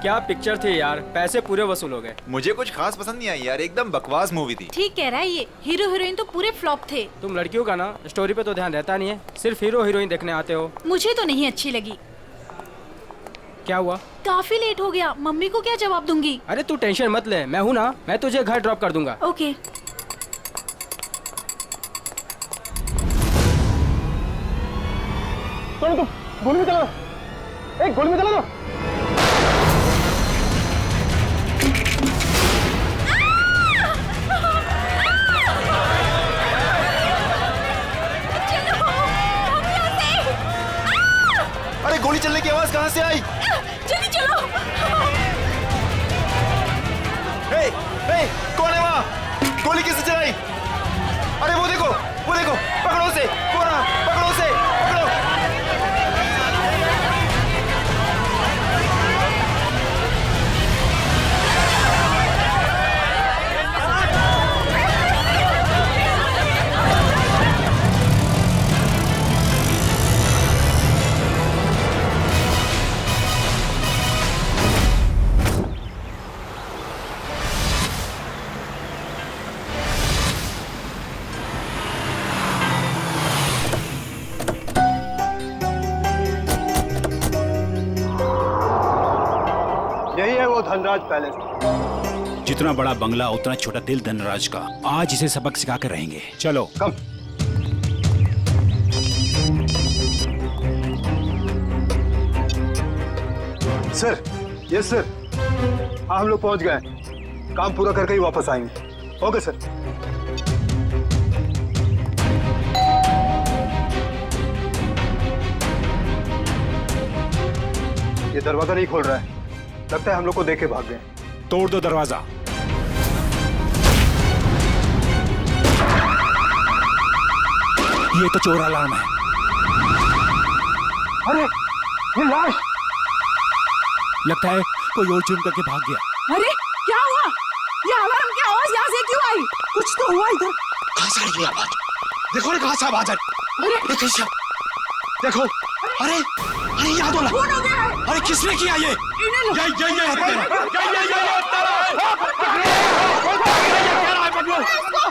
क्या पिक्चर थी यार, पैसे पूरे वसूल हो गए। मुझे कुछ खास पसंद नहीं आई यार, एकदम बकवास मूवी थी। ठीक कह रहा है ये, हीरो हीरोइन तो पूरे फ्लॉप थे। तुम लड़कियों का ना स्टोरी पे तो ध्यान रहता नहीं है, सिर्फ हीरो हीरोइन देखने आते हो। मुझे तो नहीं अच्छी लगी। क्या हुआ? काफी लेट हो गया, मम्मी को क्या जवाब दूंगी? अरे तू टेंशन मत ले, मैं हूँ ना, मैं तुझे घर ड्रॉप कर दूंगा। ओके। चलो तुम गोली में चला दो, एक गोली में चला दो। अरे गोली चलने की आवाज कहाँ से आई? जल्दी चलो। हे, हे, कौन है वहाँ? गोली किसने चलाई? अरे वो देखो, पकड़ो उसे, कौन है? पकड़ो उसे, पकड़ो। यही है वो धनराज पैलेस। जितना बड़ा बंगला उतना छोटा दिल धनराज का। आज इसे सबक सिखा कर रहेंगे। चलो कम। Sir, yes sir. हाँ हम लोग पहुंच गए, काम पूरा करके ही वापस आएंगे। Okay sir. ये दरवाजा नहीं खोल रहा है, लगता है हम लोग को देख के भाग गए। तोड़ दो दरवाजा। ये तो चोर अलार्म है। अरे ये लाश! लगता है कोई और जुर्म करके भाग गया। अरे क्या हुआ? ये अलार्म की आवाज यहाँ से क्यों आई? कुछ तो हुआ इधर। कहाँ से आई ये आवाज? देखो ना कहाँ से आवाज आई। अरे देखो, अरे अरे याद होला। खून हो गया है। अरे किसने किया ये?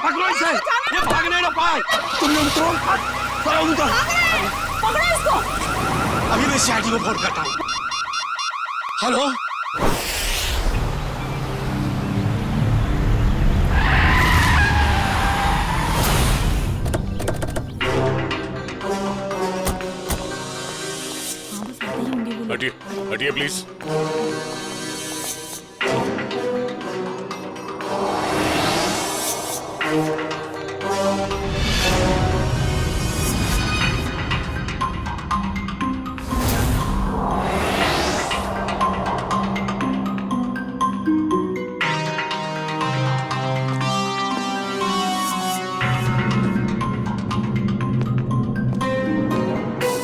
पकड़ो इसे, ये भागने ना पाए। तुमने उनको पकड़ो इसको। अभी मैं सीआईडी को फोन करता हूँ। हेलो, हटिए हटिए प्लीज।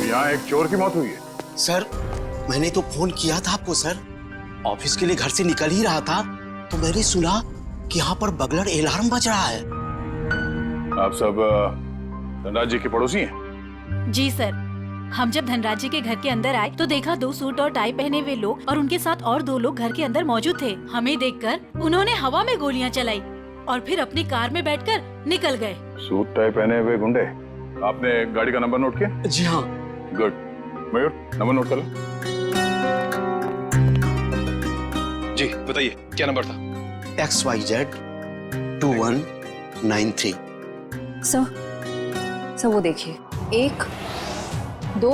यहाँ एक चोर की मौत हुई है। सर मैंने तो फोन किया था आपको सर। ऑफिस के लिए घर से निकल ही रहा था तो मैंने सुना कि यहाँ पर बगलर अलार्म बज रहा है। आप सब धनराज जी के पड़ोसी हैं? जी सर, हम जब धनराज जी के घर के अंदर आए तो देखा 2 सूट और टाई पहने हुए लोग और उनके साथ और 2 लोग घर के अंदर मौजूद थे। हमें देखकर उन्होंने हवा में गोलियां चलाई और फिर अपनी कार में बैठकर निकल गए। सूट टाई पहने हुए गुंडे। आपने गाड़ी का नंबर नोट किया? जी हाँ। गुड। मयूर नंबर नोट कर लो। जी बताइए क्या नंबर था? XYZ 2193। सर वो देखिए, 1 2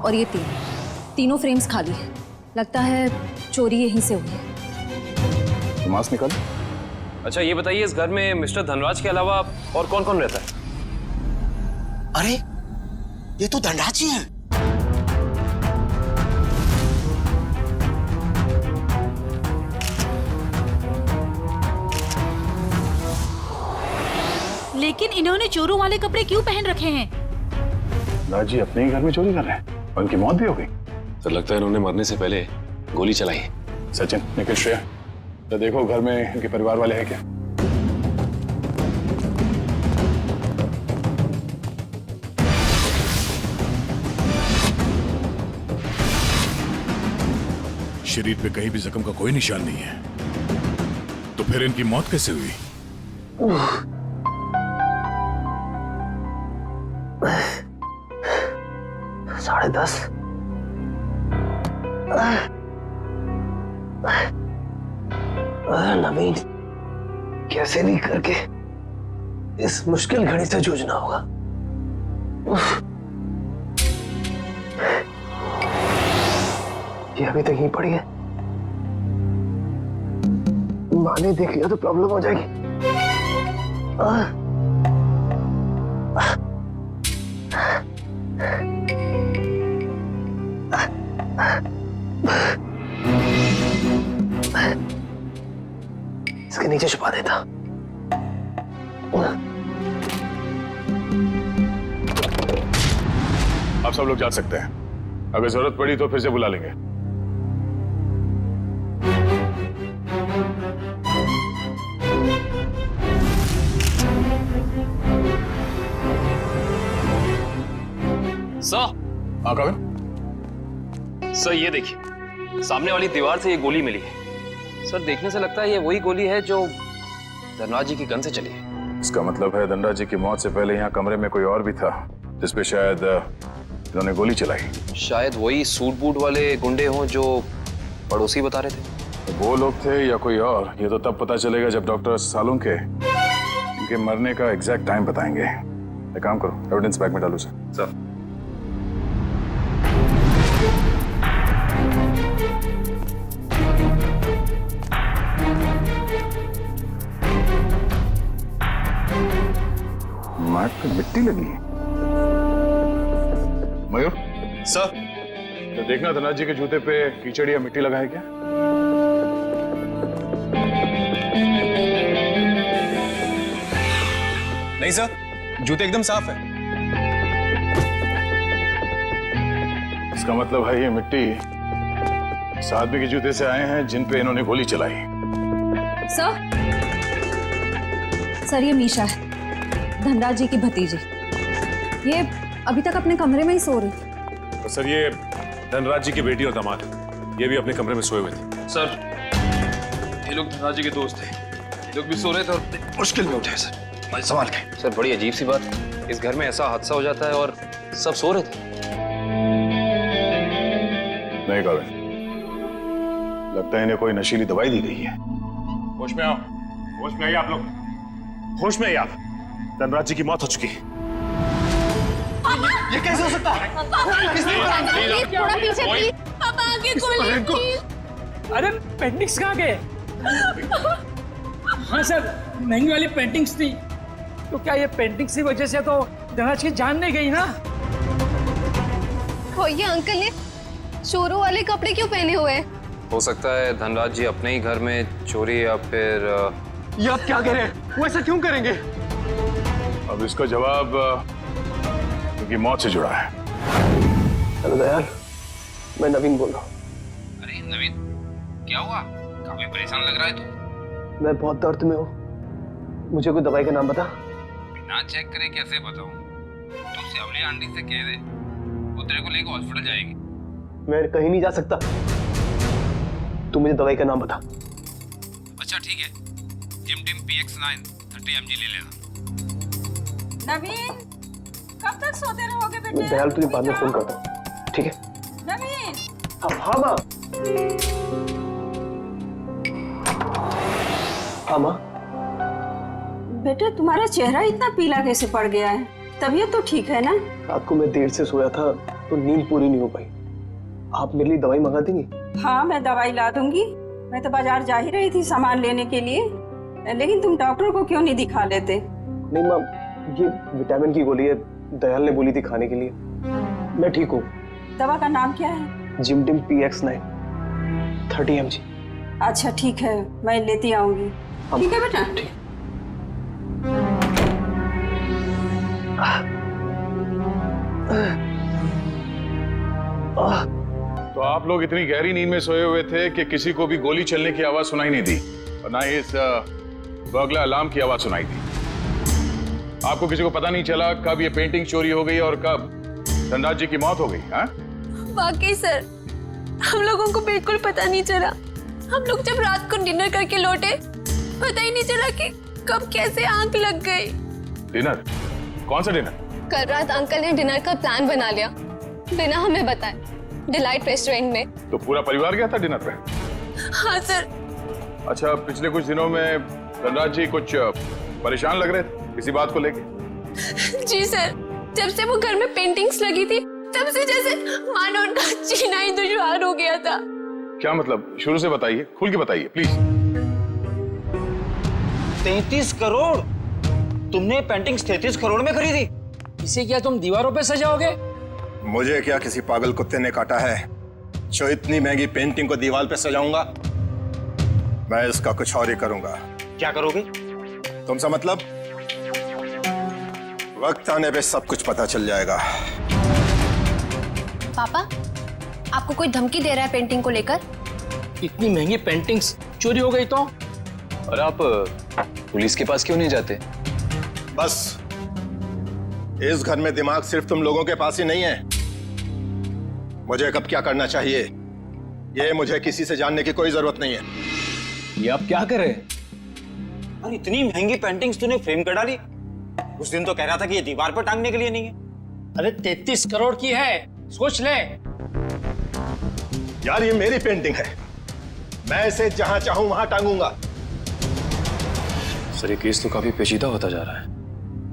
और ये 3, तीनों फ्रेम्स खाली है। लगता है चोरी यहीं से हुई है। मास्क निकाल। अच्छा ये बताइए, इस घर में मिस्टर धनराज के अलावा और कौन कौन रहता है? अरे ये तो धनराज जी हैं। लेकिन इन्होंने चोरों वाले कपड़े क्यों पहन रखे हैं? धनराज जी अपने ही घर में चोरी कर रहे हैं। उनकी मौत भी हो गई। सर लगता है इन्होंने मरने से पहले गोली चलाई है। सचिन, निखिल, श्रेया, तो देखो घर में इनके परिवार वाले हैं क्या? शरीर पे कहीं भी जख्म का कोई निशान नहीं है, तो फिर इनकी मौत कैसे हुई? साढ़े 10। नवीन, कैसे भी करके इस मुश्किल घड़ी से जूझना होगा। ये अभी तक ही पड़ी है, माँ ने देख लिया तो प्रॉब्लम हो जाएगी। इसके नीचे छुपा देता। आप सब लोग जा सकते हैं, अगर जरूरत पड़ी तो फिर से बुला लेंगे। सर, हाँ कविन? सर ये देखिए, सामने वाली दीवार से ये गोली मिली है। सर देखने से लगता है ये वही गोली है जो धनराज जी की गन से चली है। इसका मतलब है धनराज जी की मौत से पहले यहाँ कमरे में कोई और भी था जिसपे शायद इन्होंने गोली चलाई। शायद वही सूट बूट वाले गुंडे हों जो पड़ोसी बता रहे थे। तो वो लोग थे या कोई और, ये तो तब पता चलेगा जब डॉक्टर सालुंग के इनके मरने का एग्जैक्ट टाइम बताएंगे। एक काम करो, एविडेंस बैग में डालो सर। मार्क पे मिट्टी लगी है। मयूर सर, तो देखना धनराज जी के जूते पे कीचड़ या मिट्टी लगा है क्या? नहीं सर, जूते एकदम साफ है। इसका मतलब है ये मिट्टी इस आदमी के जूते से आए हैं जिन पे इन्होंने गोली चलाई। सर ये मीशा है, धनराज जी की भतीजी। ये अभी तक अपने कमरे में ही सो रही थी। तो सर ये धनराज जी की बेटी और दामाद है, ये भी अपने कमरे में सोए हुए थे। सर ये लोग धनराज जी के दोस्त थे, ये लोग भी सो रहे थे और मुश्किल में उठे सर, संभाल के। सर बड़ी अजीब सी बात, इस घर में ऐसा हादसा हो जाता है और सब सो रहे थे। नहीं कविन, लगता है इन्हें कोई नशीली दवाई दी गई है। होश में आओ, होश में आइए आप लोग, होश में आइए आप। धनराज जी की मौत हो चुकी है। ये कैसे हो सकता है? थोड़ा पीछे प्लीज। अब आगे गोली। अरे पेंटिंग्स कहाँ गए? हाँ सर, महंगी वाली पेंटिंग्स थी। तो क्या ये पेंटिंग्स की वजह से तो धनराज की जान नहीं गई ना? ये अंकल ने चोरों वाले कपड़े क्यों पहने हुए हैं? हो सकता है धनराज जी अपने ही घर में चोरी या फिर ये आप क्या कह रहे हैं? वो ऐसा क्यों करेंगे? अब इसका जवाब उनकी मौत से जुड़ा है। हेलो दयाल, मैं नवीन बोल रहा हूँ। अरे नवीन, क्या हुआ? काफी परेशान लग रहा है तू। मैं बहुत दर्द में हूँ, मुझे कोई दवाई का नाम बता। बिना चेक करे कैसे बताऊं? तू सेवली आंटी से कह दे, वो तेरे को लेकर हॉस्पिटल जाएगी। मैं कहीं नहीं जा सकता, तू मुझे दवाई का नाम बता। अच्छा ठीक है, जिमटिम PX9 30 mg ले लेना। नवीन, कब तक सोते रहोगे बेटे? दयाल तुझे बाद में फोन करता हूँ, ठीक है? नवीन, हाँ माँ। हाँ माँ। बेटे तुम्हारा चेहरा इतना पीला कैसे पड़ गया है? तबीयत तो ठीक है ना? रात को मैं देर से सोया था तो नींद पूरी नहीं हो पाई। आप मेरे लिए दवाई मंगा देंगी? हाँ मैं दवाई ला दूंगी। मैं तो बाजार जा ही रही थी सामान लेने के लिए, लेकिन तुम डॉक्टर को क्यों नहीं दिखा लेते? नहीं माँ, ये विटामिन की गोली है, दयाल ने बोली थी खाने के लिए। मैं ठीक हूँ। दवा का नाम क्या है? जिमटिम PX9 30 mg। अच्छा ठीक है, मैं लेती आऊंगी। ठीक है बेटा? ठीक। तो आप लोग इतनी गहरी नींद में सोए हुए थे कि किसी को भी गोली चलने की आवाज सुनाई नहीं दी और ना ही इस बर्गला अलार्म की आवाज सुनाई दी। आपको किसी को पता नहीं चला कब ये पेंटिंग चोरी हो गई और कब धनराज जी की मौत हो गई? हाँ? वाकई सर, हम लोगों को बिल्कुल पता नहीं चला। हम लोग जब रात को डिनर करके लौटे, पता ही नहीं चला कि कब कैसे आंख लग गई। डिनर? कौन सा डिनर? कल रात अंकल ने डिनर का प्लान बना लिया बिना हमें बताए, डिलाइट रेस्टोरेंट में। तो पूरा परिवार गया था डिनर पे? हाँ सर। अच्छा, पिछले कुछ दिनों में धनराज जी कुछ परेशान लग रहे थे किसी बात को लेके? जी सर, जब से वो घर में पेंटिंग्स लगी थी तब से जैसे मानो उनका जीना ही दुश्वार हो गया था। क्या मतलब? शुरू से बताइए, खुल के बताइए प्लीज। 33 करोड़? तुमने पेंटिंग्स 33 करोड़ में खरीदी? इसे क्या तुम दीवारों पे सजाओगे? मुझे क्या किसी पागल कुत्ते ने काटा है जो इतनी महंगी पेंटिंग को दीवार पे सजाऊंगा? मैं इसका कुछ और ही करूंगा। क्या करोगे? तुमसे मतलब? वक्त आने पे सब कुछ पता चल जाएगा। पापा, आपको कोई धमकी दे रहा है पेंटिंग को लेकर? इतनी महंगी पेंटिंग्स चोरी हो गई तो? और आप पुलिस के पास क्यों नहीं जाते? बस, इस घर में दिमाग सिर्फ तुम लोगों के पास ही नहीं है। मुझे कब क्या करना चाहिए ये मुझे किसी से जानने की कोई जरूरत नहीं है। ये आप क्या कर रहे हैं? अरे इतनी महंगी पेंटिंग्स तूने फ्रेम कर डाली? उस दिन तो कह रहा था कि ये दीवार पर टांगने के लिए नहीं है। अरे 33 करोड़ की है, सोच ले। यार ये मेरी पेंटिंग है, मैं इसे जहां चाहूं वहां टांगूंगा। सर, ये केस तो काफी पेचीदा होता जा रहा है।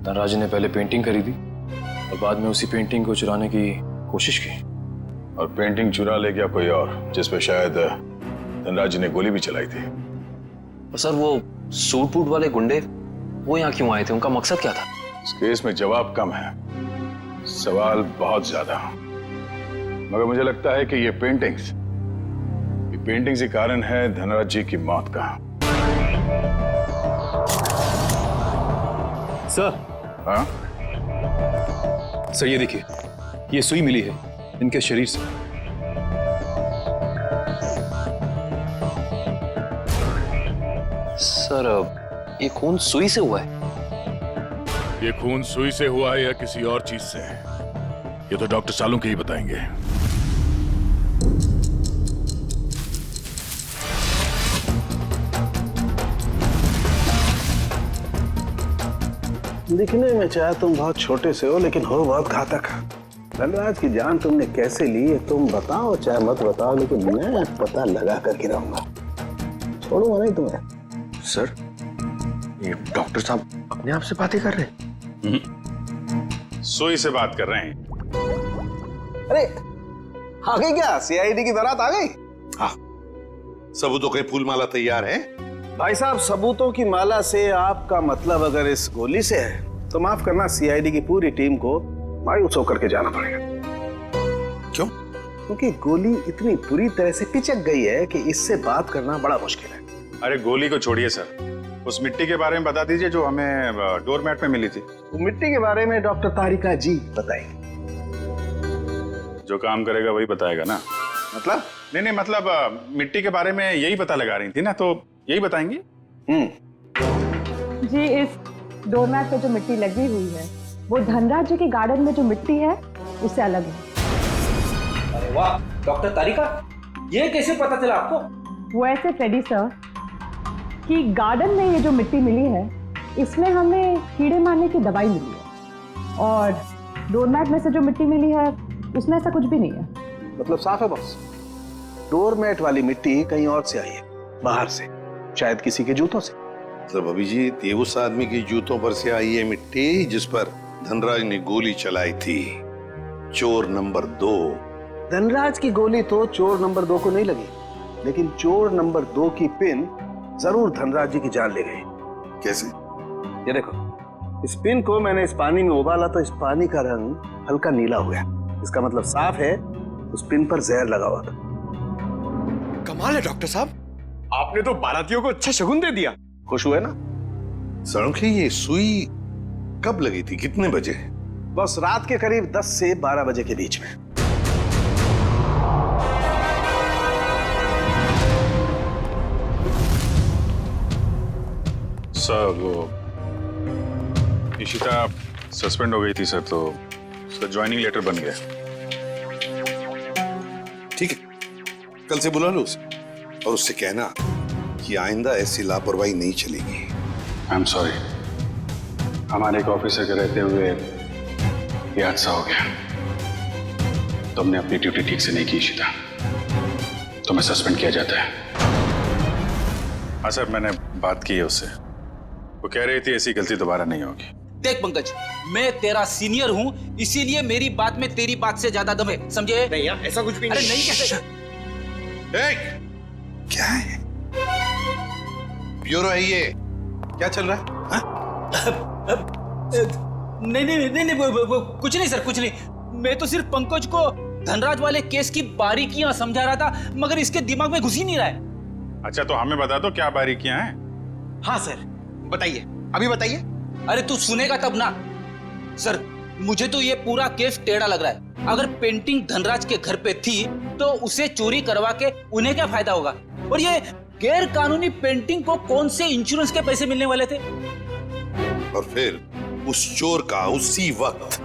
धनराज ने पहले पेंटिंग खरीदी और बाद में उसी पेंटिंग को चुराने की कोशिश की। और पेंटिंग चुरा ले गया कोई और, जिसपे शायद धनराज ने गोली भी चलाई थी। और सर, वो सूट बूट वाले गुंडे वो यहाँ क्यों आए थे? उनका मकसद क्या था? इस केस में जवाब कम है, सवाल बहुत ज्यादा। मगर मुझे लगता है कि ये पेंटिंग्स ही कारण है धनराज जी की मौत का। सर। हाँ? सर, ये देखिए, ये सुई मिली है इनके शरीर से। सर, ये खून सुई से हुआ है? ये खून सुई से हुआ है या किसी और चीज से, ये तो डॉक्टर सालुंके ही बताएंगे। दिखने में चाहे तुम बहुत छोटे से हो, लेकिन हो बहुत घातक। धनराज की जान तुमने कैसे ली है तुम बताओ चाहे मत बताओ, लेकिन मैं पता लगा कर गिराऊंगा, छोड़ूंगा नहीं तुम्हें। सर, ये डॉक्टर साहब अपने आप से बातें कर रहे हैं? सुई से बात कर रहे हैं। अरे आ गई क्या? सीआईडी की बारात आ गई? हाँ, सबूतों के फूल माला तैयार है। भाई साहब, सबूतों की माला से आपका मतलब अगर इस गोली से है तो माफ करना, सीआईडी की पूरी टीम को मायूस होकर के जाना पड़ेगा। क्यों? क्योंकि गोली इतनी बुरी तरह से पिचक गई है कि इससे बात करना बड़ा मुश्किल है। अरे गोली को छोड़िए सर, उस मिट्टी के बारे में बता दीजिए जो हमें डोरमैट में मिली थी। तो मिट्टी के बारे में डॉक्टर तारिका जी बताएंगे। जो काम करेगा वही बताएगा ना? मतलब? नहीं, मतलब मिट्टी के बारे में यही पता लगा रही थी ना, तो यही बताएंगी। जी, इस डोरमैट पे जो मिट्टी लगी हुई है वो धनराज जी के गार्डन में जो मिट्टी है उससे अलग है। अरे वाह डॉक्टर तारिका, ये कैसे पता चला आपको? वो ऐसे फ्रेडी सर कि गार्डन में ये जो मिट्टी मिली है इसमें हमें कीड़े मारने की दवाई मिली है, और डोरमैट में से जो मिट्टी मिली है उसमें ऐसा कुछ भी नहीं है। मतलब साफ है बॉस, डोरमैट वाली मिट्टी कहीं और से आई है, बाहर से, शायद किसी के जूतों से। मतलब अभिजीत, ये उस आदमी के जूतों पर से आई है मिट्टी जिस पर धनराज ने गोली चलाई थी। चोर नंबर 2। धनराज की गोली तो चोर नंबर 2 को नहीं लगी, लेकिन चोर नंबर 2 की पिन जरूर धनराज जी की जान ले गई। कैसे? ये देखो, इस पिन को मैंने इस पानी में उबाला तो इस पानी का रंग हल्का नीला हो गया। इसका मतलब साफ है उस पिन पर जहर लगा हुआ था। कमाल है डॉक्टर साहब, आपने तो बारातियों को अच्छा शगुन दे दिया। खुश हुए ना? सड़क ये सुई कब लगी थी, कितने बजे? बस रात के करीब 10 से 12 बजे के बीच में। सर, वो इशिता सस्पेंड हो गई थी सर, तो उसका ज्वाइनिंग लेटर बन गया। ठीक है, कल से बुला लो उसे और उससे कहना कि आइंदा ऐसी लापरवाही नहीं चलेगी। आई एम सॉरी, हमारे एक ऑफिसर के रहते हुए ये हादसा हो गया। तुमने अपनी ड्यूटी ठीक से नहीं की इशिता, तुम्हें सस्पेंड किया जाता है। हाँ सर, मैंने बात की है उससे, वो कह रही थी ऐसी गलती दोबारा नहीं होगी। देख पंकज, मैं तेरा सीनियर हूँ, इसीलिए मेरी बात में तेरी बात से ज्यादा दम है, समझे? नहीं यार, ऐसा कुछ भी अरे नहीं। नहीं कैसे? क्या है? ब्यूरो है ये, क्या चल रहा है? नहीं नहीं नहीं नहीं, वो कुछ नहीं सर, कुछ नहीं। मैं तो सिर्फ पंकज को धनराज वाले केस की बारीकियां समझा रहा था, मगर इसके दिमाग में घुस ही नहीं रहा है। अच्छा, तो हमें बता दो क्या बारीकियां हैं। हाँ सर, बताइए, अभी बताइए। अरे तू सुनेगा तब ना। सर, मुझे तो ये पूरा केस टेढ़ा लग रहा है। अगर पेंटिंग धनराज के घर पे थी तो उसे चोरी करवा के उन्हें क्या फायदा होगा? और ये गैर कानूनी पेंटिंग को कौन से इंश्योरेंस के पैसे मिलने वाले थे? और फिर उस चोर का उसी वक्त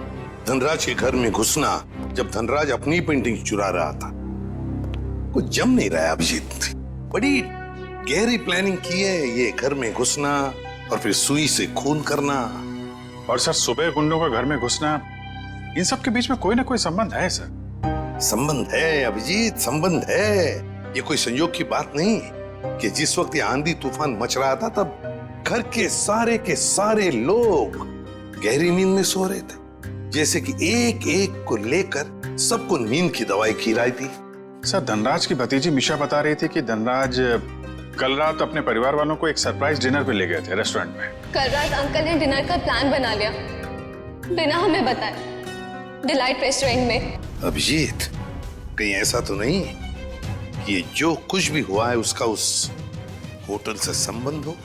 धनराज के घर में घुसना, जब धनराज अपनी पेंटिंग चुरा रहा था। कुछ जम नहीं रहा है अभिजीत, बड़ी गहरी प्लानिंग की है ये घर में घुसना और फिर सुई से खून करना। और सर, सुबह गुंडों का घर में घुसना, इन सब के बीच में कोई ना कोई संबंध है सर। संबंध है अभिजीत, संबंध है। ये कोई संयोग की बात नहीं कि जिस वक्त ये आंधी तूफान मच रहा था तब घर के सारे लोग गहरी नींद में सो रहे थे, जैसे कि एक एक को लेकर सबको नींद की दवाई खिलाई थी। सर, धनराज की भतीजी मिशा बता रही थी कि धनराज कल रात अपने परिवार वालों को एक सरप्राइज डिनर पे ले गए थे रेस्टोरेंट में। कल रात अंकल ने डिनर का प्लान बना लिया बिना हमें बताए, डिलाइट रेस्टोरेंट में। अभिजीत, कहीं ऐसा तो नहीं कि ये जो कुछ भी हुआ है उसका उस होटल से संबंध हो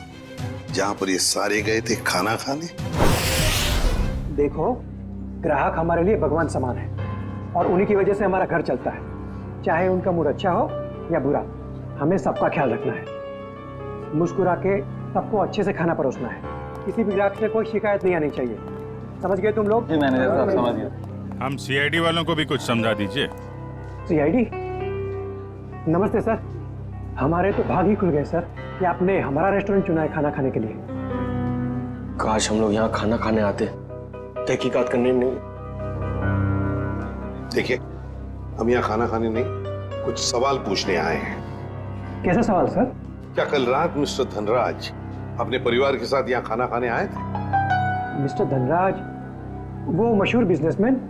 जहां पर ये सारे गए थे खाना खाने? देखो, ग्राहक हमारे लिए भगवान समान है और उन्हीं की वजह से हमारा घर चलता है। चाहे उनका मूड अच्छा हो या बुरा, हमें सबका ख्याल रखना है। मुस्कुरा के सबको अच्छे से खाना परोसना है। किसी भी ग्राहक से कोई शिकायत नहीं आनी चाहिए। समझ गए तुम लोग? मैनेजर साहब, समझ गए। हम सीआईडी वालों को भी कुछ समझा दीजिए। सीआईडी? नमस्ते सर, हमारे तो भाग ही खुल गए सर कि आपने हमारा रेस्टोरेंट चुना है खाना खाने के लिए। काश हम लोग यहाँ खाना खाने आते, तहकीकात करने नहीं। देखिए, हम यहाँ खाना खाने नहीं, कुछ सवाल पूछने आए हैं। कैसा सवाल सर? क्या कल रात मिस्टर धनराज अपने परिवार के साथ यहाँ खाना खाने आए थे? मिस्टर धनराज वो मशहूर बिजनेसमैन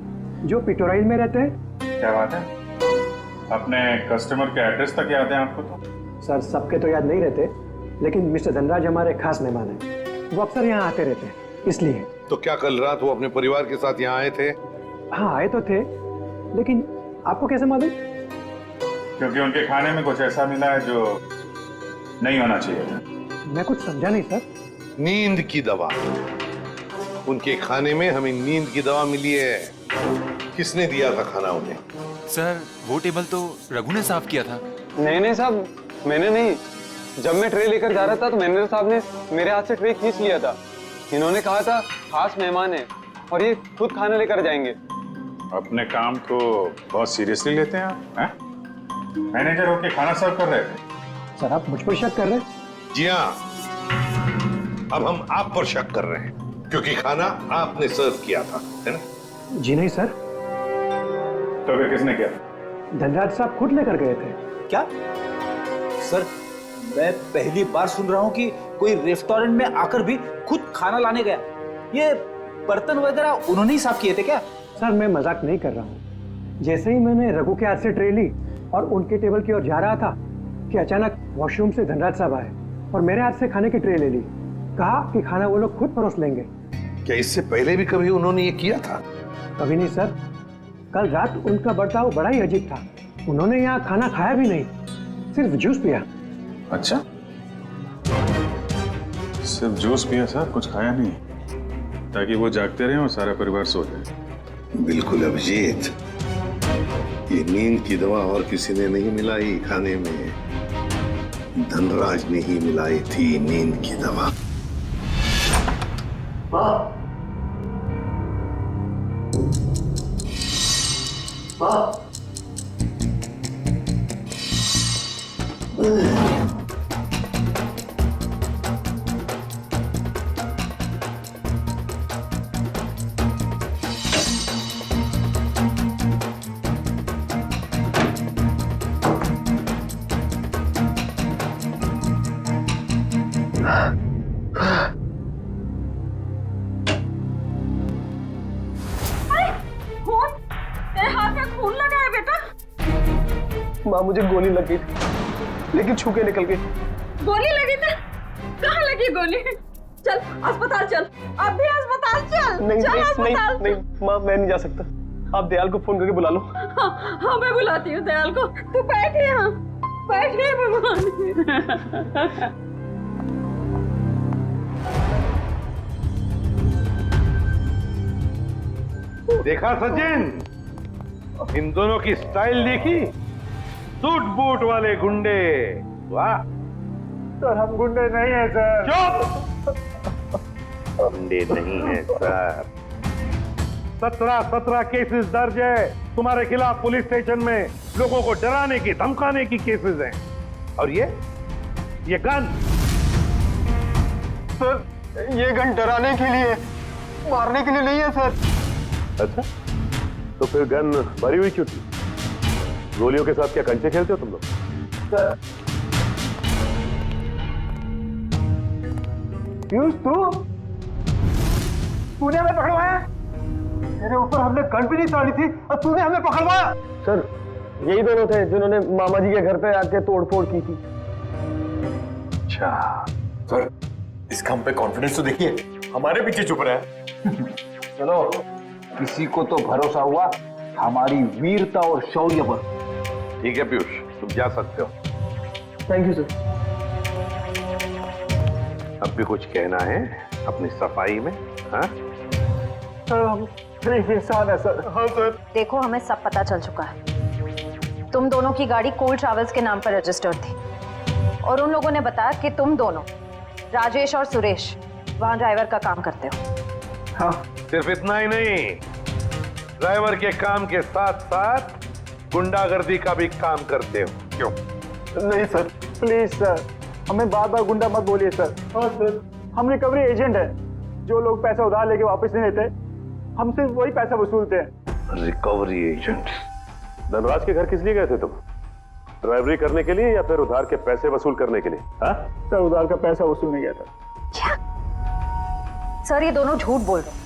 जो पिटोराइल में रहते हैं। क्या बात है? अपने कस्टमर के एड्रेस तक याद है आपको? तो सर, सबके तो याद नहीं रहते, लेकिन मिस्टर धनराज हमारे खास मेहमान हैं। वो अक्सर यहाँ आते रहते हैं, इसलिए। तो क्या कल रात वो अपने परिवार के साथ यहाँ आए थे? हाँ, आए तो थे, लेकिन आपको कैसे मालूम? क्योंकि उनके खाने में कुछ ऐसा मिला है जो नहीं होना चाहिए था। मैं कुछ समझा नहीं सर। नींद की दवा। उनके खाने में हमें नींद की दवा मिली है। किसने दिया था खाना उन्हें? सर, वो टेबल तो रघु ने साफ किया था। नहीं साहब, मैंने नहीं। जब मैं ट्रे लेकर जा रहा था तो मैनेजर साहब ने मेरे हाथ से ट्रे खींच लिया था। इन्होंने कहा था खास मेहमान है और ये खुद खाना लेकर जाएंगे। अपने काम को बहुत सीरियसली लेते हैं आप, हैं? मैनेजर होके खाना सर्व कर रहे थे। सर, आप मुझ पर शक कर रहे हैं? जी हाँ, अब हम आप पर शक कर रहे हैं क्योंकि खाना आपने सर्व किया था, है ना? जी नहीं सर। तो फिर किसने किया? धनराज साहब खुद लेकर गए थे। क्या? सर, मैं पहली बार सुन रहा हूँ कि कोई रेस्टोरेंट में आकर भी खुद खाना लाने गया। ये बर्तन वगैरह उन्होंने ही साफ किए थे क्या? सर, मैं मजाक नहीं कर रहा हूँ। जैसे ही मैंने रघु के हाथ से ट्रे ली और उनके टेबल की ओर जा रहा था कि अचानक वॉशरूम से धनराज साहब आए और मेरे हाथ से खाने की ट्रे ले ली। कहा कि खाना वो लोग खुद परोस लेंगे। क्या इससे पहले भी कभी उन्होंने ये किया था? कभी नहीं सर। कल रात उनका बर्ताव बड़ा ही अजीब था। उन्होंने यहाँ खाना खाया भी नहीं, सिर्फ जूस पिया। अच्छा, सिर्फ जूस पिया सर, कुछ खाया नहीं, ताकि वो जागते रहे और सारा परिवार सो जाए। बिल्कुल अभिजीत, ये नींद की दवा और किसी ने नहीं मिलाई खाने में, धनराज ने ही मिलाई थी नींद की दवा। खून? तेरे हाथ में खून लगा है बेटा? माँ मुझे गोली लग गई थी, लेकिन छू के निकल गई। गोली लगी थी? कहाँ लगी गोली? चल अस्पताल चल, अब भी अस्पताल चल। नहीं चल नहीं अस्पताल। नहीं नहीं माँ, मैं नहीं जा सकता। आप दयाल को फोन करके बुला लो। हाँ मैं बुलाती हूँ दयाल को। तू बैठ यहाँ, बैठिए भगवान। देखा सचिन, इन दोनों की स्टाइल देखी? सूट बूट वाले गुंडे। वाह सर हम गुंडे नहीं है सर। चुप! गुंडे नहीं है सर। 17 केसेस दर्ज है तुम्हारे खिलाफ पुलिस स्टेशन में। लोगों को डराने की धमकाने की केसेस हैं। और ये गन? सर ये गन डराने के लिए, मारने के लिए नहीं है सर। अच्छा, तो फिर गन भरी हुई क्यों थी? गोलियों के साथ क्या कंचे खेलते हो तुम लोग? सर पीयूष तूने हमें पकड़वाया? तेरे ऊपर हमने गन भी नहीं ताड़ी थी और तूने हमें पकड़वाया? सर यही दोनों थे जिन्होंने मामा जी के घर पे आके तोड़फोड़ की थी। अच्छा सर, इसका हम पे कॉन्फिडेंस तो देखिए, हमारे पीछे चुप रहा है। चलो, किसी को तो भरोसा हुआ हमारी वीरता और शौर्य पर। ठीक है पीयूष, तुम जा सकते हो। Thank you sir. अब भी कुछ कहना है अपनी सफाई में? हाँ सर हम इंसान है सर। हाँ सर। देखो हमें सब पता चल चुका है। तुम दोनों की गाड़ी कूल ट्रैवल्स के नाम पर रजिस्टर्ड थी और उन लोगों ने बताया कि तुम दोनों, राजेश और सुरेश, वहां ड्राइवर का काम करते हो। हाँ। सिर्फ इतना ही नहीं, ड्राइवर के काम के साथ साथ गुंडागर्दी का भी काम करते हो। क्यों? नहीं सर, प्लीज सर, हमें बार बार गुंडा मत बोलिए सर। हाँ सर, हम रिकवरी एजेंट है। जो लोग पैसा उधार लेके वापस नहीं देते, हम सिर्फ वही पैसा वसूलते हैं। Recovery agent? धनराज के घर किस लिए गए थे तुम? ड्राइवरी करने के लिए या फिर उधार के पैसे वसूल करने के लिए? हाँ सर, उधार का पैसा वसूलने गया था। सर ये दोनों झूठ बोल रहे हैं।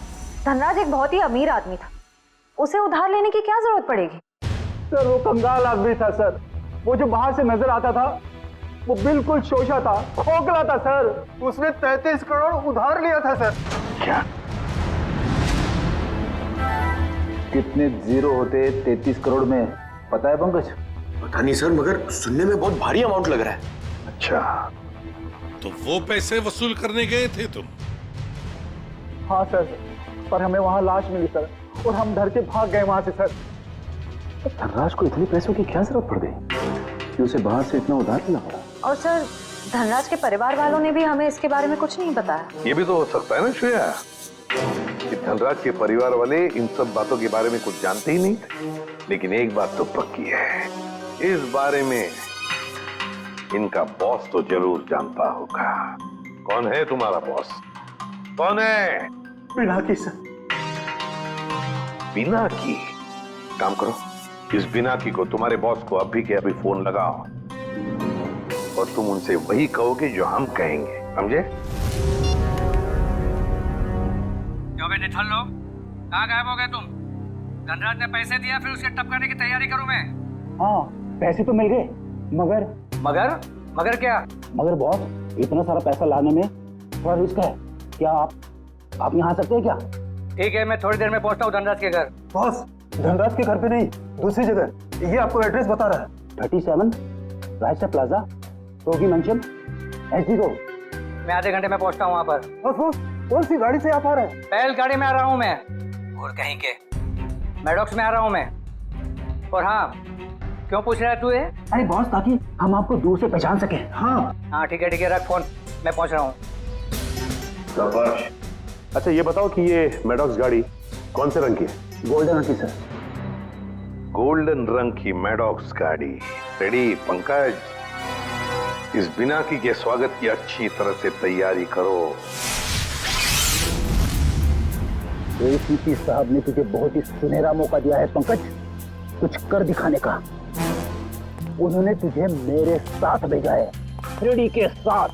धनराज एक बहुत ही अमीर आदमी था, उसे उधार लेने की क्या जरूरत पड़ेगी? सर वो कंगाल आदमी था सर। वो जो बाहर से नजर आता था वो बिल्कुल शोषा था, खोखला था सर। उसने 33 करोड़ उधार लिया था सर। क्या? कितने जीरो होते 33 करोड़ में, पता है पंकज? पता नहीं सर, मगर सुनने में बहुत भारी अमाउंट लग रहा है। अच्छा, तो वो पैसे वसूल करने गए थे तुम? हाँ सर, पर हमें वहां लाश मिली सर और हम डर के भाग गए वहां से सर। धनराज को इतने पैसों की क्या जरूरत पड़ गई कि उसे बाहर से इतना उधार लेना पड़ा? और सर धनराज के परिवार वालों ने भी हमें इसके बारे में कुछ नहीं बताया। ये भी तो हो सकता है ना श्रेया, कि धनराज के परिवार वाले इन सब बातों के बारे में कुछ जानते ही नहीं थे। लेकिन एक बात तो पक्की है, इस बारे में इनका बॉस तो जरूर जानता होगा। कौन है तुम्हारा बॉस? कौन है? पिनाकी सर। पिनाकी? काम करो, इस पिनाकी को, तुम्हारे बॉस को अभी के अभी फोन लगाओ और तुम उनसे वही कहोगे जो हम कहेंगे, समझे? क्यों बे निठल्ल लोग, कहाँ गायब हो गए तुम? धनराज ने पैसे दिया, फिर उसके टपकाने की तैयारी करूं मैं। हाँ पैसे तो मिल गए, मगर मगर क्या? मगर बॉस, इतना सारा पैसा लाने में थोड़ा रिस्क है। क्या आप यहाँ आ सकते हैं क्या? ठीक है, मैं थोड़ी देर में पहुंचता हूँ धनराज के घर। बॉस, धनराज के घर पे नहीं, दूसरी जगह। ये आपको एड्रेस बता रहा है। 37 रायसा प्लाजा, रोगी मंचल, एसडी रोड। मैं आधे घंटे में पहुंचता हूँ वहाँ पर। बॉस, कौन सी गाड़ी से आप आ रहे हैं? बैल गाड़ी में आ रहा हूँ मैं, और कहीं के मैडॉक्स में आ रहा हूँ मैं। और हाँ, क्यों पूछ रहा है तू ये? अरे बॉस, ताकि हम आपको दूर से पहचान सके। हाँ ठीक है, रख फोन, मैं पहुंच रहा हूँ। अच्छा ये बताओ कि ये मैडॉक्स गाड़ी कौन से रंग की है? गोल्डन रंग की सर। गोल्डन रंग की मैडॉक्स गाड़ी रेडी? पंकज, इस बिनाकी के स्वागत की अच्छी तरह से तैयारी करो। एसीपी साहब ने तुझे बहुत ही सुनहरा मौका दिया है पंकज, कुछ कर दिखाने का। उन्होंने तुझे मेरे साथ भेजा है, फ्रेडी के साथ।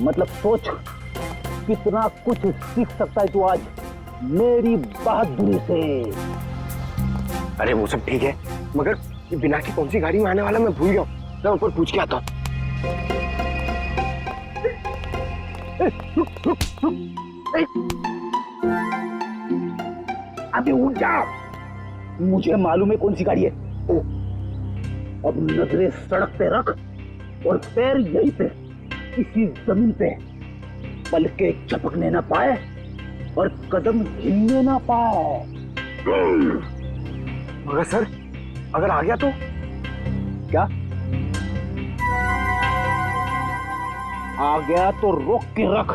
मतलब सोच कितना कुछ सीख सकता है तू आज मेरी बहादुरी से। अरे वो सब ठीक है, मगर ये बिना की कौन सी गाड़ी में आने वाला मैं भूल गया हूँ। मैं ऊपर पूछ के आता हूँ। अबे उठ जा, मुझे मालूम है कौन सी गाड़ी है। ओ, अब नजरें सड़क पे रख और पैर यहीं पे इसी जमीन पे, पलके झपकने ना पाए और कदम हिलने ना पाए। मगर सर अगर आ गया तो क्या? आ गया तो रोक के रख,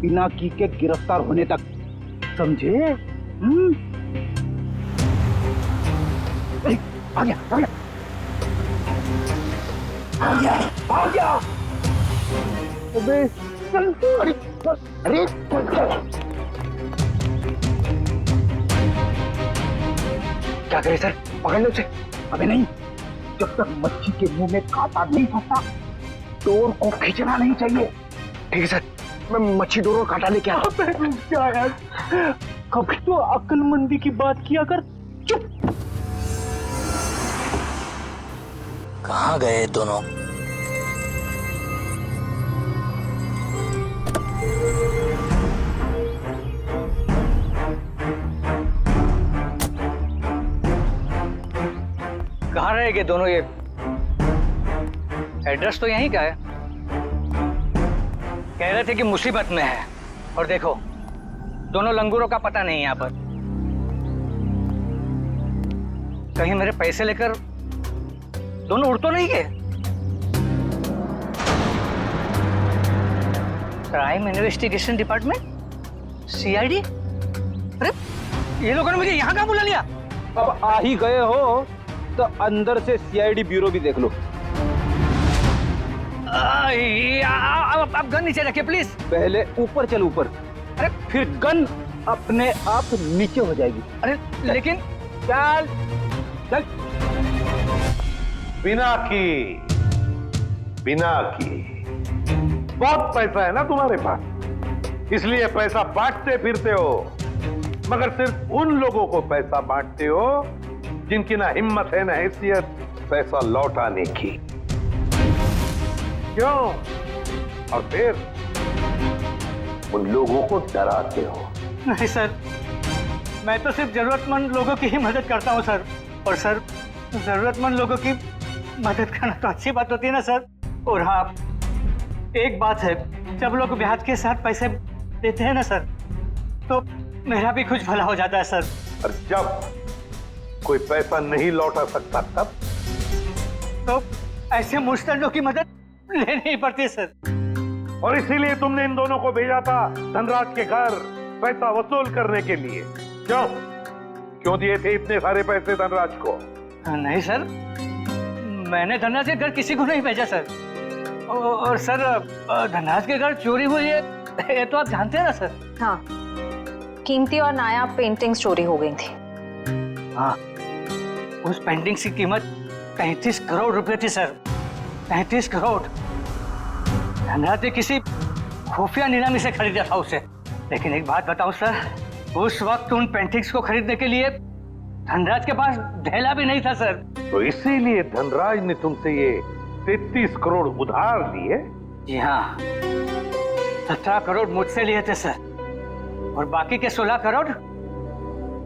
बिना की के गिरफ्तार होने तक, समझे? आ गया आ गया आ गया आ गया। अबे चल, अरे अरे क्या करे सर, पकड़ लो उसे। अबे नहीं, जब तक मच्छी के मुंह में कांटा नहीं फंसता डोर को खींचना नहीं चाहिए। ठीक है सर, मैं मच्छी डोर और कांटा लेके आता हूं। क्या यार, कभी तो अक्लमंदी की बात किया कर। चुप। कहाँ गए दोनों? कहाँ रहेंगे दोनों? ये एड्रेस तो यहीं का है। कह रहे थे कि मुसीबत में है, और देखो दोनों लंगूरों का पता नहीं यहाँ पर। कहीं मेरे पैसे लेकर दोनों उड़ तो नहीं गए? Crime investigation department, CID? अरे ये लोगों ने मुझे यहाँ कहाँ बुला लिया? अब आ ही गए हो तो अंदर से सीआईडी ब्यूरो भी देख लो। आप गन नीचे रखिए प्लीज। पहले ऊपर चल, ऊपर। अरे फिर गन अपने आप नीचे हो जाएगी। अरे लेकिन चल चल। बिना की बहुत पैसा है ना तुम्हारे पास, इसलिए पैसा बांटते फिरते हो, मगर सिर्फ उन लोगों को पैसा बांटते हो जिनकी ना हिम्मत है ना हैसियत पैसा लौटाने की। क्यों? और फिर उन लोगों को डराते हो। नहीं सर, मैं तो सिर्फ जरूरतमंद लोगों की ही मदद करता हूँ सर। और सर, जरूरतमंद लोगों की मदद करना तो अच्छी बात होती है ना सर। और हाँ, एक बात है, जब लोग ब्याज के साथ पैसे देते हैं ना सर, तो मेरा भी कुछ भला हो जाता है सर। और जब कोई पैसा नहीं लौटा सकता तब तो ऐसे मुश्तरों की मदद लेनी ही पड़ती है सर। और इसीलिए तुमने इन दोनों को भेजा था धनराज के घर पैसा वसूल करने के लिए। क्यों दिए थे इतने सारे पैसे धनराज को? नहीं सर, मैंने धनराज के घर किसी को नहीं भेजा सर। और सर, धनराज के घर चोरी हुई है ये तो आप जानते हैं ना सर। हाँ, कीमती और नायाब पेंटिंग्स चोरी हो गई थी। हाँ, उस पेंटिंग की कीमत 35 करोड़ रुपए थी सर। 35 करोड़। धनराज ने किसी खुफिया नीलामी से खरीदा था उसे। लेकिन एक बात बताऊं सर, उस वक्त उन पेंटिंग्स को खरीदने के लिए धनराज के पास ढेला भी नहीं था सर। तो इसीलिए धनराज ने तुमसे ये 33 करोड़ उधार लिए? जी हाँ, 17 करोड़ मुझसे लिए थे सर, और बाकी के 16 करोड़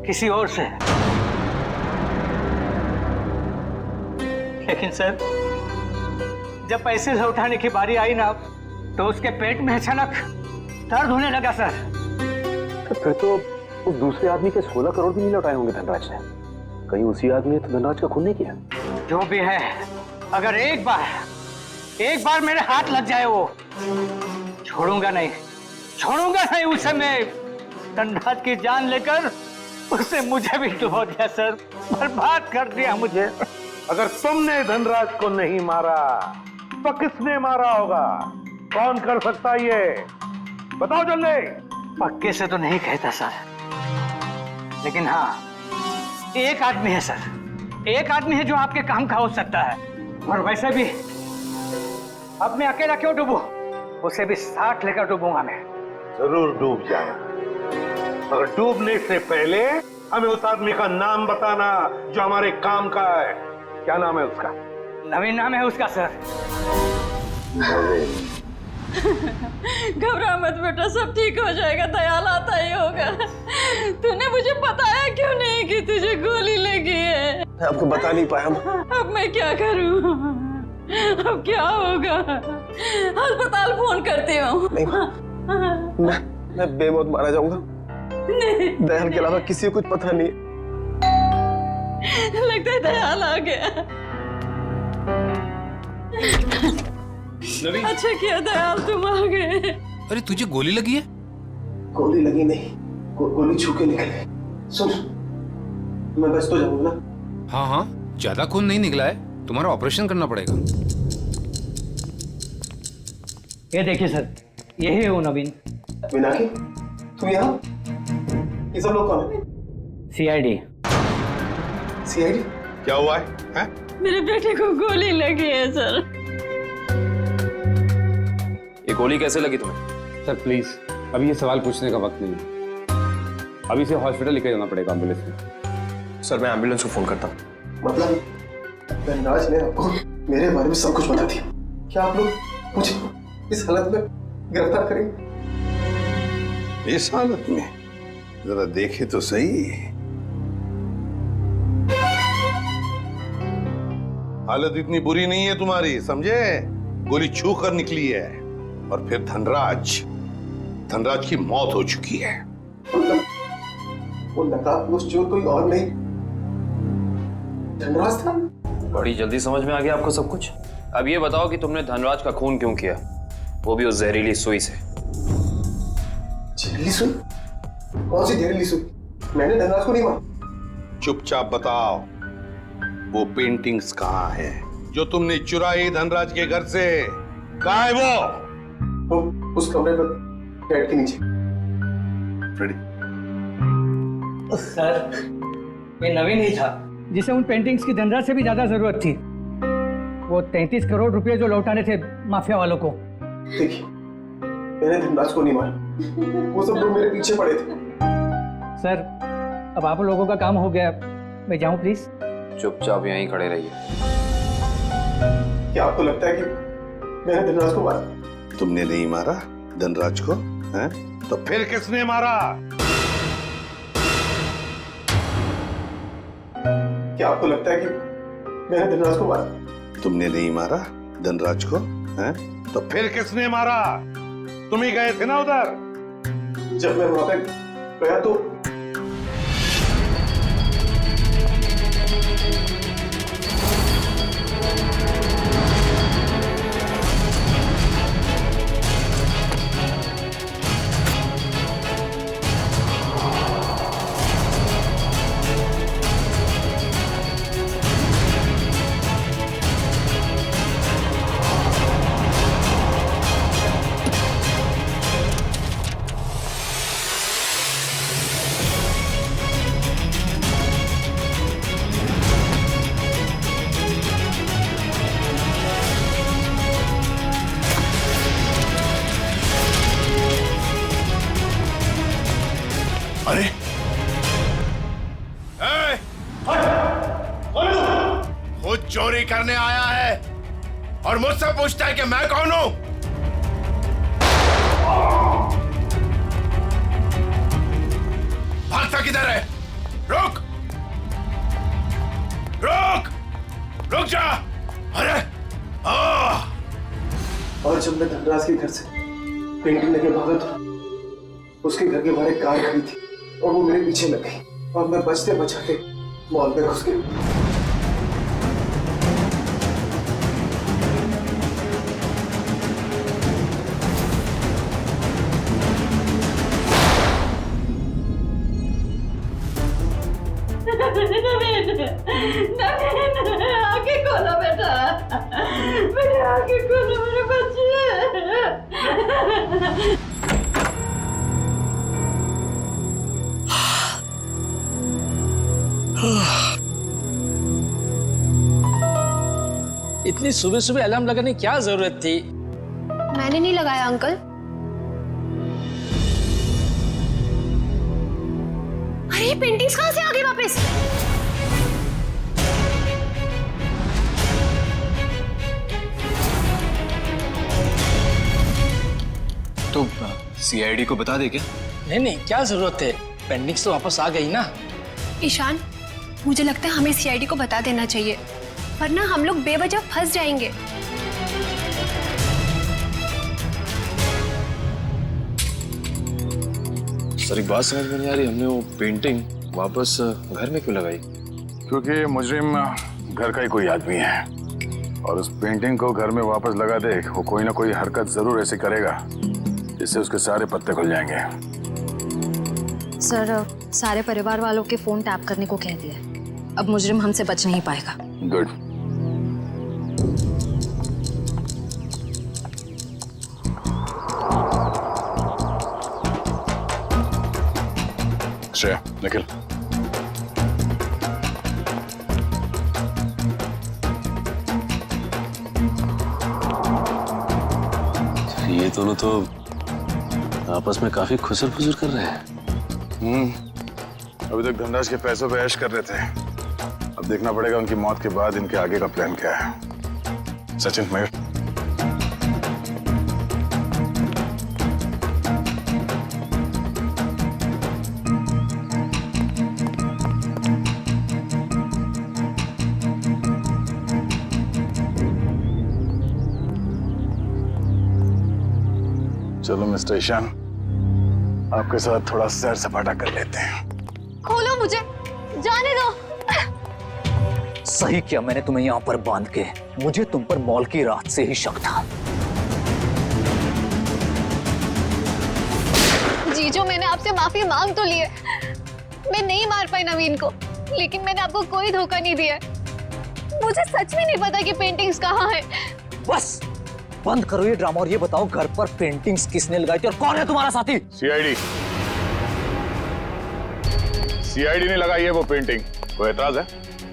किसी और से। लेकिन सर, जब पैसे लौटाने की बारी आई ना, तो उसके पेट में अचानक दर्द होने लगा सर। फिर तो उस दूसरे आदमी के 16 करोड़ भी नहीं लौटाए होंगे धनराज ने। कहीं उसी आदमी ने तो धनराज का खून नहीं किया? जो भी है, अगर एक बार मेरे हाथ लग जाए वो, छोड़ूंगा नहीं उसे। मैं धनराज की जान लेकर उससे मुझे भी डुबो दिया सर, बर्बाद कर दिया मुझे। अगर तुमने धनराज को नहीं मारा तो किसने मारा होगा? कौन कर सकता ये? बताओ जल्दी। पक्के से तो नहीं कहता सर, लेकिन हाँ, एक आदमी है सर। एक आदमी है जो आपके काम का हो सकता है। और वैसे भी अब मैं अकेला क्यों डूबूं? उसे भी साथ लेकर डूबूंगा मैं। जरूर डूब जाए, मगर डूबने से पहले हमें उस आदमी का नाम बताना जो हमारे काम का है। क्या नाम है उसका? नवीन नाम है उसका सर। घबरा मत बेटा, सब ठीक हो जाएगा, दयाल आता ही होगा। तूने मुझे बताया क्यों नहीं कि तुझे गोली लगी है? मैं आपको बता नहीं पाया। अब मैं क्या करूं? अब क्या होगा? अस्पताल फोन करती हूँ। मैं बेमौत मारा जाऊंगा। दयाल के अलावा किसी को कुछ पता नहीं। लगता है दयाल आ गया। अच्छा किया दयाल तुम आ गए। अरे तुझे गोली लगी है? गोली लगी नहीं, गोली छू के निकल गई। सुन, मैं बच तो जाऊंगा ना? हाँ हाँ, ज्यादा खून नहीं निकला है, तुम्हारा ऑपरेशन करना पड़ेगा। ये देखिए सर, यही है वो नवीन। मीनाक्षी, तुम यहाँ? ये सब लोग कौन है? सीआईडी। सीआईडी? क्या हुआ है? मेरे बेटे को गोली लगी है सर। ये गोली कैसे लगी तुम्हें? सर प्लीज, अभी ये सवाल पूछने का वक्त नहीं है। अभी इसे हॉस्पिटल लेकर जाना पड़ेगा एम्बुलेंस में। सर मैं एम्बुलेंस को फोन करता हूँ। मतलब धनराज ने आपको मेरे बारे में सब कुछ बता दिया। क्या आप लोग मुझे इस हालत में गिरफ्तार करेंगे? इस हालत में जरा देखे तो सही। हालत इतनी बुरी नहीं है तुम्हारी, समझे? गोली छू कर निकली है और फिर धनराज की मौत हो चुकी है। वो नकाबपोश चोर कोई और नहीं, धनराज था। बड़ी जल्दी समझ में आ गया आपको सब कुछ। अब ये बताओ कि तुमने धनराज का खून क्यों किया, वो भी उस जहरीली सुई से। जहरीली सुई? कौन सी जहरीली सुई? मैंने धनराज को नहीं मारा। चुपचाप बताओ, वो पेंटिंग्स कहाँ है जो तुमने चुराई धनराज के घर से? कहाँ है वो उस कमरे पर बेड के नीचे। सर, ये नवीन ही था जिसे उन पेंटिंग्स की धनराज से भी ज्यादा जरूरत थी। वो 33 करोड़ रुपए जो लौटाने थे माफिया वालों को। देखिए, मैंने धनराज को नहीं मारा, वो सब लोग मेरे पीछे पड़े थे। सर, अब आप लोगों का काम हो गया, मैं जाऊं प्लीज? चुपचाप यहीं खड़े रहिए। क्या आपको लगता है कि मैंने धनराज को मारा? तुमने नहीं मारा धनराज को, हैं? तो फिर किसने मारा? क्या आपको लगता है कि मैंने धनराज को मारा? तुमने नहीं मारा धनराज को, हैं? तो फिर किसने मारा? तुम ही गए थे ना उधर। जब मैं वहां पे गया तो अरे खुद चोरी करने आया है और मुझसे पूछता है कि मैं कौन हूं? भागता किधर है? रुक रुक रुक जा। अरे और जब मैं धनराज के घर से पेंटिंग लेके भागा तो उसके घर के बाहर एक कार खड़ी थी और वो मेरे पीछे लग गई और मैं बचते बचाते मॉल में घुस गया। आगे खोलो बेटा, मेरे आगे खोलो मेरे बच्चे। इतनी सुबह सुबह अलार्म लगाने की क्या जरूरत थी? मैंने नहीं लगाया अंकल। अरे ये पेंटिंग्स कहाँ से आ गई वापस? तो सीआईडी को बता दे क्या? नहीं, क्या जरूरत है, पेंडिंग्स तो वापस आ गई ना। ईशान, मुझे लगता है हमें सीआईडी को बता देना चाहिए, वरना हम लोग बेवजह फंस जाएंगे। सर एक बात समझ में नहीं आ रही, हमने वो पेंटिंग वापस घर में क्यों लगाई? क्योंकि मुजरिम घर का ही कोई आदमी है और उस पेंटिंग को घर में वापस लगा दे, वो कोई ना कोई हरकत जरूर ऐसी करेगा जिससे उसके सारे पत्ते खुल जाएंगे। सर, सारे परिवार वालों के फोन टैप करने को कह दिया, अब मुजरिम हमसे बच नहीं पाएगा। गुड। श्रेया, निखिल, ये दोनों तो आपस में काफी खुसर फुसर कर रहे हैं। अभी तक धनराज के पैसों पे ऐश कर रहे थे, अब देखना पड़ेगा उनकी मौत के बाद इनके आगे का प्लान क्या है। सचिन, मयूर, चलो मिस्टर ईशान, आपके साथ थोड़ा सैर सपाटा कर लेते हैं। खोलो मुझे, जाने दो। सही किया मैंने तुम्हें यहाँ पर बांध के, मुझे तुम पर मॉल की रात से ही शक था। जीजो, मैंने आपसे माफी मांग तो ली है, मैं नहीं मार पाई नवीन को, लेकिन मैंने आपको कोई धोखा नहीं दिया। मुझे सच में नहीं पता कि पेंटिंग्स कहाँ है। बस बंद करो ये ड्रामा और ये बताओ घर पर पेंटिंग्स किसने लगाई थी और कौन है तुम्हारा साथी? सीआईडी ने लगाई है वो पेंटिंग, कोई एतराज है?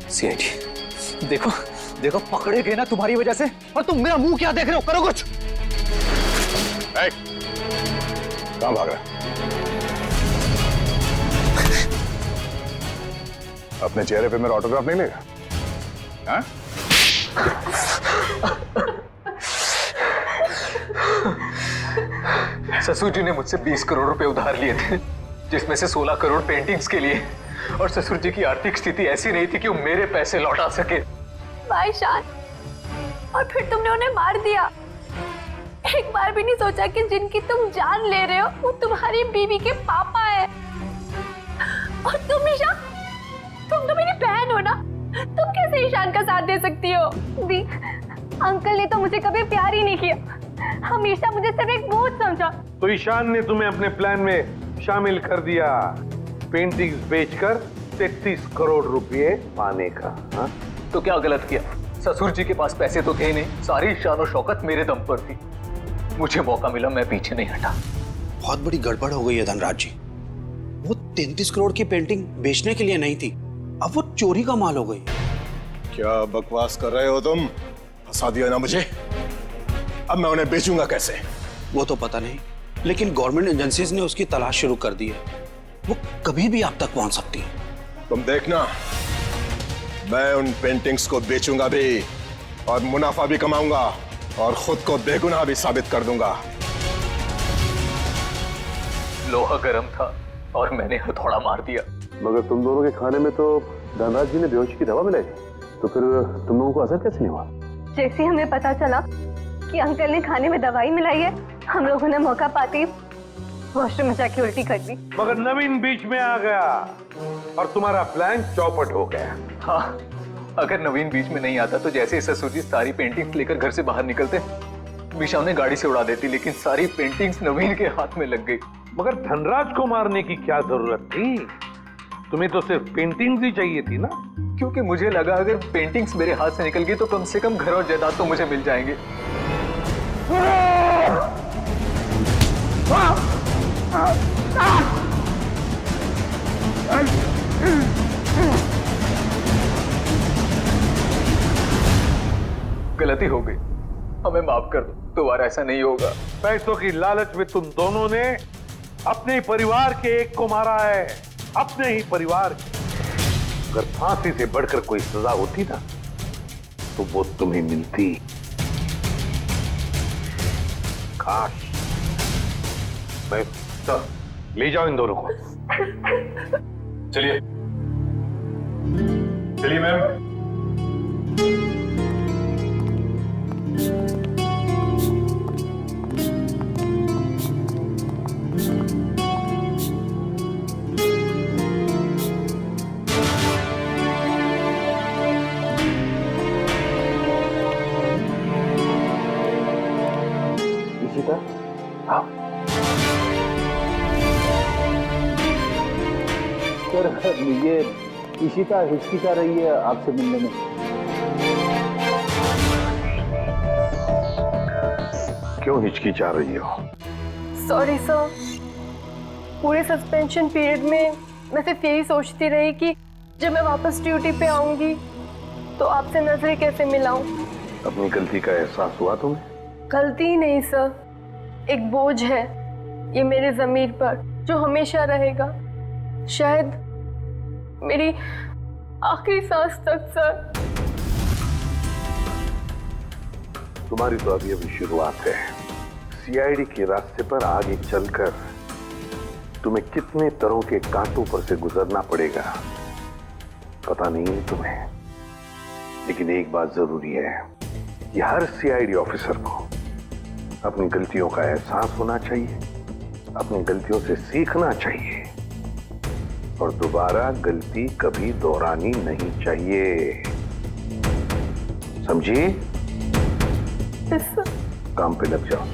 सीआईडी, देखो देखो पकड़े गए ना तुम्हारी वजह से, और तुम मेरा मुंह क्या देख रहे हो, करो कुछ। कहाँ भाग रहा है? अपने चेहरे पे मेरा ऑटोग्राफ नहीं लेगा? हाँ? ससुर जी ने मुझसे 20 करोड़ रुपए उधार लिए थे, जिसमें से 16 करोड़ पेंटिंग्स के लिए, और ससुर जी की आर्थिक स्थिति ऐसी नहीं थी कि वो मेरे पैसे लौटा सके। भाई शान, और फिर तुमने उन्हें मार दिया। एक बार भी नहीं सोचा कि जिनकी तुम जान ले रहे हो वो तुम्हारी बीवी के पापा है। और तुम ईशान, तुम तो मेरी बहन हो ना, तुम कैसे ईशान का साथ दे सकती हो? दी, अंकल ने तो मुझे कभी प्यार ही नहीं किया, हमेशा मुझे सिर्फ एक बोझ समझा। तो ईशान ने तुम्हें अपने प्लान में शामिल कर दिया, पेंटिंग्स बेचकर 33 करोड़ रुपए पाने का। हा? तो क्या गलत किया? ससुर जी के पास पैसे तो थे नहीं, सारी शान और शौकत मेरे दम पर थी। मुझे मौका मिला, मैं पीछे नहीं हटा। बहुत बड़ी गड़बड़ हो गई है धनराज जी। वो 33 करोड़ की पेंटिंग बेचने के लिए नहीं थी, अब वो चोरी का माल हो गई। क्या बकवास कर रहे हो तुम? फंसा दिया ना मुझे, अब मैं उन्हें बेचूंगा कैसे? वो तो पता नहीं, लेकिन गवर्नमेंट एजेंसीज ने उसकी तलाश शुरू कर दी है, वो कभी भी आप तक पहुंच सकती है। तुम देखना, मैं उन पेंटिंग्स को बेचूंगा भी और मुनाफा भी कमाऊंगा और खुद को बेगुनाह भी साबित कर दूंगा। लोहा गर्म था और मैंने हथौड़ा मार दिया। मगर तुम दोनों के खाने में तो धनराज जी ने बेहोशी की दवा मिलाई, तो फिर तुम लोगों को असर कैसे नहीं हुआ? जैसे हमें पता चला कि अंकल ने खाने में दवाई मिलाई है, हम लोगों ने मौका पाते वॉशरूम में जाके उल्टी कर दी। मगर नवीन बीच में आ गया और तुम्हारा प्लान चौपट हो गया। हाँ, अगर नवीन बीच में नहीं आता तो जैसे ही ससुर जी सारी पेंटिंग्स लेकर घर से बाहर निकलते, मीशा उन्हें गाड़ी से उड़ा देती, लेकिन सारी पेंटिंग्स नवीन के हाथ में लग गई। मगर धनराज को मारने की क्या जरूरत थी? तुम्हें तो सिर्फ पेंटिंग्स ही चाहिए थी ना? क्योंकि मुझे लगा अगर पेंटिंग्स मेरे हाथ से निकल गई तो कम से कम घर और जायदाद तो मुझे मिल जाएंगे। गलती हो गई, हमें माफ कर दो, दोबारा ऐसा नहीं होगा। पैसों की लालच में तुम दोनों ने अपने ही परिवार के एक को मारा है, अपने ही परिवार के। अगर फांसी से बढ़कर कोई सजा होती ना तो वो तुम्हें मिलती। काश मैं ले जाओ इन दोनों को। चलिए चलिए मैम। इशिता, आओ। सर ये इशिता हिचकिचा रही है आपसे मिलने में। क्यों हिचकिचा रही हो? सॉरी सर, पूरे सस्पेंशन पीरियड में मैं सिर्फ यही सोचती रही कि जब मैं वापस ड्यूटी पे आऊंगी तो आपसे नजरें कैसे मिलाऊं। अपनी गलती का एहसास हुआ तुम्हें? गलती ही नहीं सर, एक बोझ है ये मेरे ज़मीर पर जो हमेशा रहेगा, शायद मेरी आखिरी सांस तक। सर तुम्हारी तो अभी शुरुआत है। सीआईडी के रास्ते पर आगे चलकर तुम्हें कितने तरह के कांटों पर से गुजरना पड़ेगा पता नहीं है तुम्हें, लेकिन एक बात जरूरी है कि हर सीआईडी ऑफिसर को अपनी गलतियों का एहसास होना चाहिए, अपनी गलतियों से सीखना चाहिए और दोबारा गलती कभी दोहरानी नहीं चाहिए। समझिए? काम पे लग जाओ।